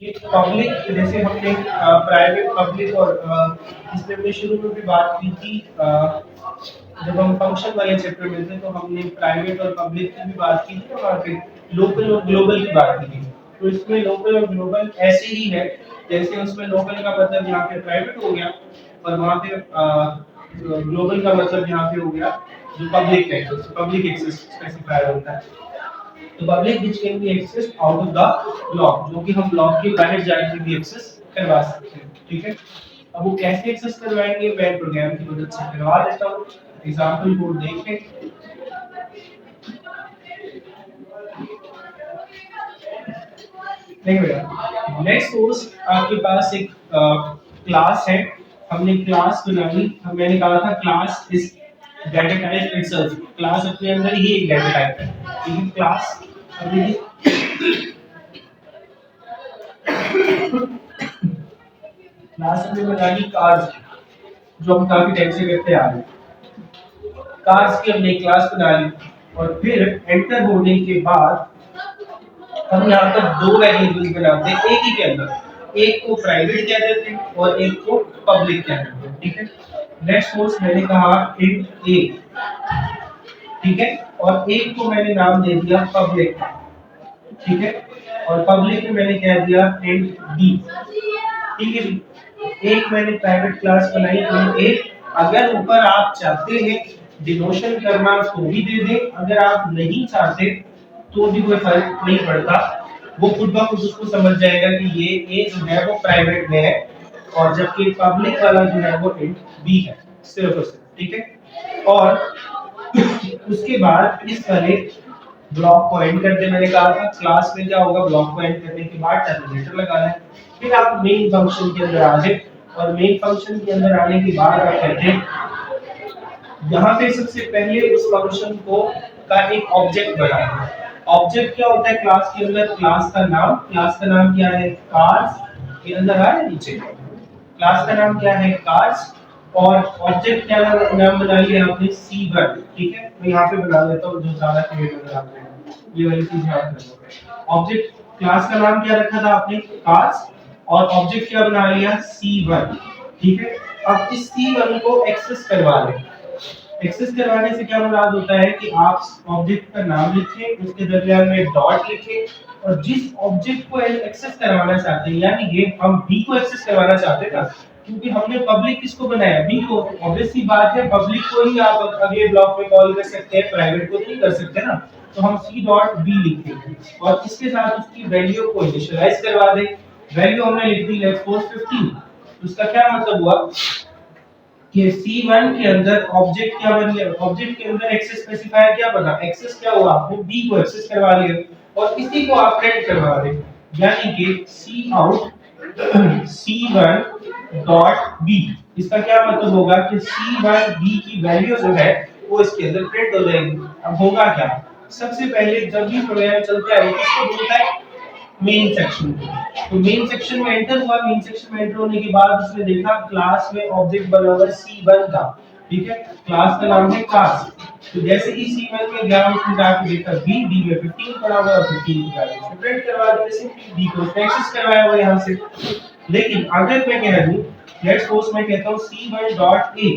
ये पब्लिक जैसे हमने प्राइवेट पब्लिक और इसमें हमने शुरू में भी बात की थी जब हम फंक्शन वाले चैप्टर में थे तो हमने प्राइवेट और पब्लिक की भी बात की थी और वहाँ पे लोकल और ग्लोबल की बात की थी। तो इसमें लोकल और ग्लोबल ऐसे ही है जैसे उसमें लोकल का मतलब यहाँ पे प्राइवेट हो गया और वहाँ पे ग्लोबल का मतलब यहाँ पे हो गया जो पब्लिक है, पब्लिक एक्सेस स्पेसिफायर होता है। तो public which can be accessed out of the block, जो कि हम ब्लॉक के बाहर जाके भी एक्सेस करवा सकते हैं। ठीक है, अब वो कैसे एक्सेस करवाएंगे, मैं प्रोग्राम की मदद से करवा देता हूँ। एग्जांपल कोड देखें। नहीं बेटा, नेक्स्ट कोर्स आपके पास एक क्लास है। हमने क्लास बनाई, मैंने कहा था class is data type itself. Class अपने अंदर ही एक डाटा टाइप है। ठीक क्लास अभी क्लास हमने बनाई कार्स, जो हम काफी टाइम से करते आ रहे हैं। कार्स की हमने क्लास बना ली और फिर एंटर होने के बाद हम यहाँ पर दो वेरिएबल्स बनाते हैं एक ही के अंदर। एक को प्राइवेट कह देते हैं और एक को पब्लिक कह देते हैं। ठीक है, नेक्स्ट कोर्स मैंने कहा इंट ए। ठीक है, और एक को मैंने नाम दे दिया पब्लिक। ठीक है, और पब्लिक में मैंने कह दिया इंट बी। ठीक है, एक मैंने प्राइवेट क्लास बनाई इंट ए। अगर ऊपर आप चाहते हैं डिनोशन करना तो भी दे दें, अगर आप नहीं चाहते तो भी कोई फर्क नहीं पड़ता। वो खुद ब खुद उसको समझ जाएगा कि ये ए जो है वो प्राइवेट में है और जबकि पब्लिक वाला जो है वो इंट बी है, सिर्फ और सिर्फ। ठीक है, और उसके बाद इस वाले ब्लॉक को एंड कर दे। मैंने कहा था क्लास में क्या होगा, ब्लॉक को एंड करने के बाद टर्मिनेटर लगाना है। फिर आप मेन फंक्शन के अंदर आ जाए और मेन फंक्शन के अंदर आने के बाद आप कहते हैं यहाँ पे सबसे पहले उस फंक्शन को का एक ऑब्जेक्ट बनाना है। ऑब्जेक्ट क्या होता है क्लास के अंदर, क्लास का नाम क्या है, कार्स। के अंदर आ रहा नीचे, क्लास का नाम क्या है, कार्स। और ऑब्जेक्ट क्या नाम बना लिया आपने, C1। ठीक है, मैं यहाँ पे बना देता हूँ जो ज्यादा क्लियर नजर आता है, ये वाली चीज याद रखना। ऑब्जेक्ट क्लास का नाम क्या रखा था आपने, कार्स, और ऑब्जेक्ट क्या बना लिया, C1। ठीक है, अब इस C1 को एक्सेस करवा लें। एक्सेस करवाने से क्या मुराद होता है कि आप ऑब्जेक्ट का नाम लिखें, उसके दरमियान में डॉट लिखें और जिस ऑब्जेक्ट को एक्सेस करवाना चाहते हैं, यानी ये हम बी को एक्सेस करवाना चाहते हैं ना, क्योंकि हमने पब्लिक किसको बनाया, बी को। ऑब्वियस सी बात है पब्लिक को ही आप अगले ब्लॉक में कॉल कर सकते हैं, प्राइवेट को नहीं कर सकते ना। तो हम सी डॉट बी लिखेंगे और इसके साथ उसकी वैल्यू को इनिशियलाइज करवा दें। वैल्यू हमने लिख दी लेट्स सपोज 15। उसका क्या मतलब हुआ कि C1 के अंदर ऑब्जेक्ट क्या बन गया, ऑब्जेक्ट के अंदर एक्सेस स्पेसिफायर क्या बना, एक्सेस क्या हुआ, आपने B को एक्सेस करवा लिया और इसी को आप प्रिंट करवा रहे, यानी कि C out C1 dot B। इसका क्या मतलब होगा कि C1 B की वैल्यू जो है वो इसके अंदर प्रिंट हो जाएगी। अब होगा क्या, सबसे पहले जब भी प्रोग्राम चलता है वो किसको बोलता है, मेन सेक्शन। तो मेन सेक्शन में एंटर हुआ, मेन सेक्शन में एंटर होने के बाद उसने देखा क्लास में ऑब्जेक्ट बना हुआ C1 का। ठीक है, क्लास का नाम है क्लास। तो जैसे ही C1 में गया उसने जाके देखा B में 15 पड़ा हुआ है, 15 की वैल्यू उसने प्रिंट करवा दी, जैसे B को उसने एक्सेस करवाया हुआ यहां से। लेकिन अगर मैं कह दूं लेट्स सपोज मैं कहता हूं C1.a,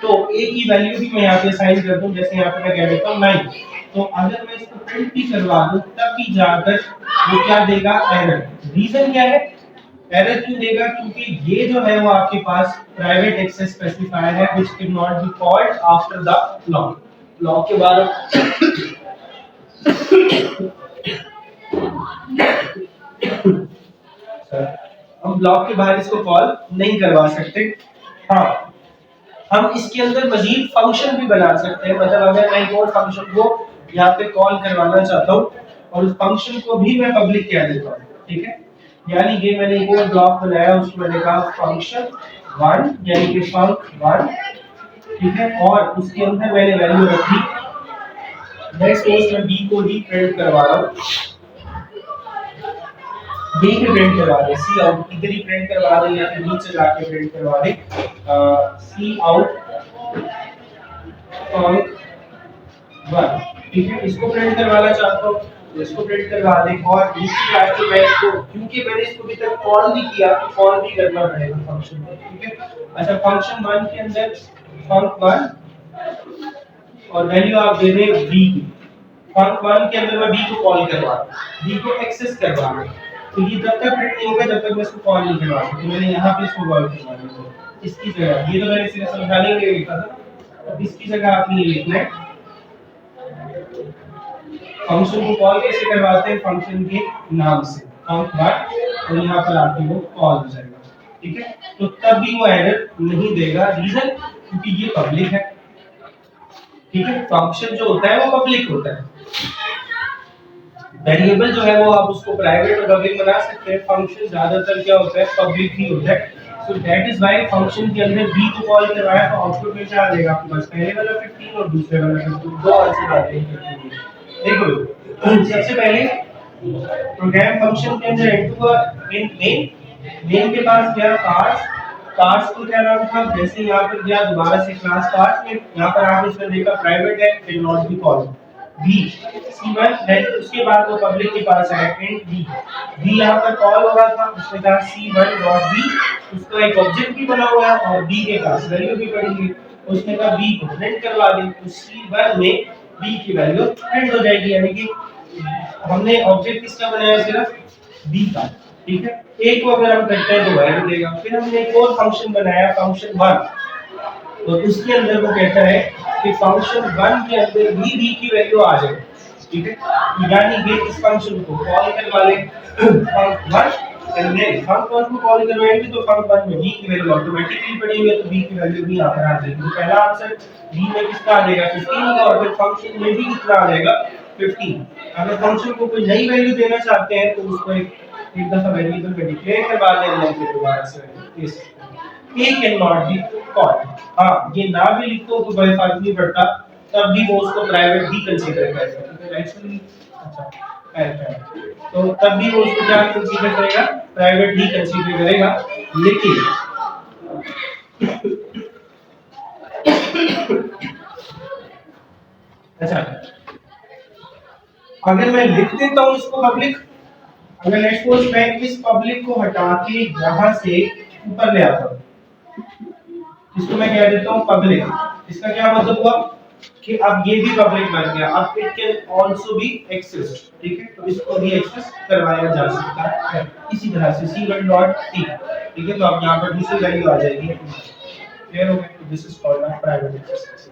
तो a की वैल्यू भी मैं यहाँ पे असाइन कर दूं, जैसे यहाँ पे मैं कह देता हूँ 9। तो अगर मैं इसको प्रिंट भी करवा दूं तब भी जाकर वो क्या देगा, एरर। रीजन क्या है, एरर क्यों देगा, क्योंकि ये जो है वो आपके पास प्राइवेट एक्सेस स्पेसिफायर है which can not be called after the block. Block के बाद हम ब्लॉक के बाहर इसको कॉल नहीं करवा सकते। हाँ, हम इसके अंदर मजीद फंक्शन भी बना सकते हैं, मतलब अगर मैं एक और फंक्शन को यहाँ पे कॉल करवाना चाहता हूँ और उस फंक्शन को भी मैं पब्लिक कह देता हूँ। ठीक है, यानी कि मैंने एक और ब्लॉक बनाया, उसको मैंने कहा फंक्शन 1 यानी कि फंक 1। ठीक है, और उसके अंदर मैंने वैल्यू रखी, नेक्स्ट कोर्स में बी को ही प्रिंट करवा रहा हूँ, बी में प्रिंट करवा रहे, सी आउट इधर ही प्रिंट करवा रहे या फिर नीचे जाके प्रिंट करवा रहे, सी आउट फंक 1। ठीक है, इसको प्रिंट करवाना चाहता हूँ तो इसको प्रिंट करवा दें और दूसरी बात कि मैं इसको क्योंकि मैंने इसको अभी तक कॉल नहीं किया तो कॉल भी करना पड़ेगा फंक्शन को, ठीक है। अच्छा फंक्शन 1 के अंदर फंक 1 और वैल्यू आप दे दें b की। फंक 1 के अंदर मैं b को कॉल करवा रहा हूं, b को एक्सेस करवा रहा हूं, तो ये जब तक प्रिंट नहीं होगा जब तक मैं इसको कॉल नहीं करवा सकता। तो मैंने यहाँ पे इसको कॉल करवा दिया इसकी जगह, ये तो मैंने सिर्फ समझाने के लिए लिखा था, अब इसकी जगह आपने ये लिखना है फंक्शन को कॉल कैसे करवाते हैं, फंक्शन के नाम से फंक 1 और यहाँ पर आपके वो कॉल हो जाएगा, ठीक है। तो तब भी वो एरर नहीं देगा, रीजन क्योंकि ये पब्लिक है, ठीक है। फंक्शन जो होता है वो पब्लिक होता है, वेरिएबल जो है वो आप उसको प्राइवेट और पब्लिक बना सकते हैं, फंक्शन ज्यादातर क्या होता है पब्लिक ही होता है। So that is why function के अंदर b को कॉल करवाया तो आउटपुट में क्या आ जाएगा आपके पास, पहले वाला 15 और दूसरे वाला 15, दो आंसर आ जाएंगे। देखो सबसे पहले प्रोग्राम फंक्शन के अंदर इनटू का मेन के पास गया कार्ड्स को क्या नाम था, जैसे यहाँ पर गया दोबारा से क्लास कार्ड्स में, यहाँ पर आप इसमें देखा प्राइवेट है will not be called b c1, then उसके बाद वो पब्लिक के पास आया इंट b यहाँ पर कॉल हो रहा था, उसने कहा c1 डॉट b, उसका एक ऑब्जेक्ट भी बना हुआ है और b के पास वैल्यू भी पड़ी है, उसने कहा b को प्रिंट करवा दे, तो c1 में b की वैल्यू प्रिंट हो जाएगी, यानी कि हमने ऑब्जेक्ट किसका बनाया सिर्फ b का, ठीक है। a को अगर हम करते हैं तो वैल्यू देगा। फिर हमने एक और फंक्शन बनाया फंक्शन 1, तो उसके अंदर वो कहता है कि फंक्शन 1 के अंदर भी b की वैल्यू आ जाए, ठीक है। यानी कि इस फंक्शन को कॉल करवा ले फंक 1 एंड देन फंक 1 को कॉल करवाएंगे तो फंक 1 में b की वैल्यू ऑटोमेटिकली पड़ेगी, तो b की वैल्यू भी यहाँ पर आ जाएगी। तो पहला आंसर b में किसका आ जाएगा 15 और फिर फंक्शन में भी कितना आ जाएगा 15। अगर फंक्शन को कोई नई वैल्यू देना चाहते हैं तो उसको एक दफा वेरिएबल में डिक्लेयर करवा दें और फिर दोबारा से इस a cannot be called, हाँ ये ना भी लिखो तो कोई फर्क नहीं पड़ता, तब भी वो उसको प्राइवेट ही कंसीडर करेगा, ठीक है। एक्चुअली अच्छा है तो तब भी वो उसको क्या कंसीडर करेगा, प्राइवेट ही कंसीडर करेगा। लेकिन अच्छा अगर मैं लिख देता हूँ इसको पब्लिक, अगर लेट्स सपोज मैं इस पब्लिक को हटा के यहाँ से ऊपर ले आता हूँ, इसको मैं कह देता हूँ पब्लिक, इसका क्या मतलब हुआ कि अब ये भी पब्लिक बन गया, अब it can also be access, ठीक है। तो इसको भी एक्सेस करवाया जा सकता है इसी तरह से c1 डॉट t, ठीक है। तो अब यहाँ पर दूसरी वैल्यू आ जाएगी, क्लियर हो गया। This is called private access.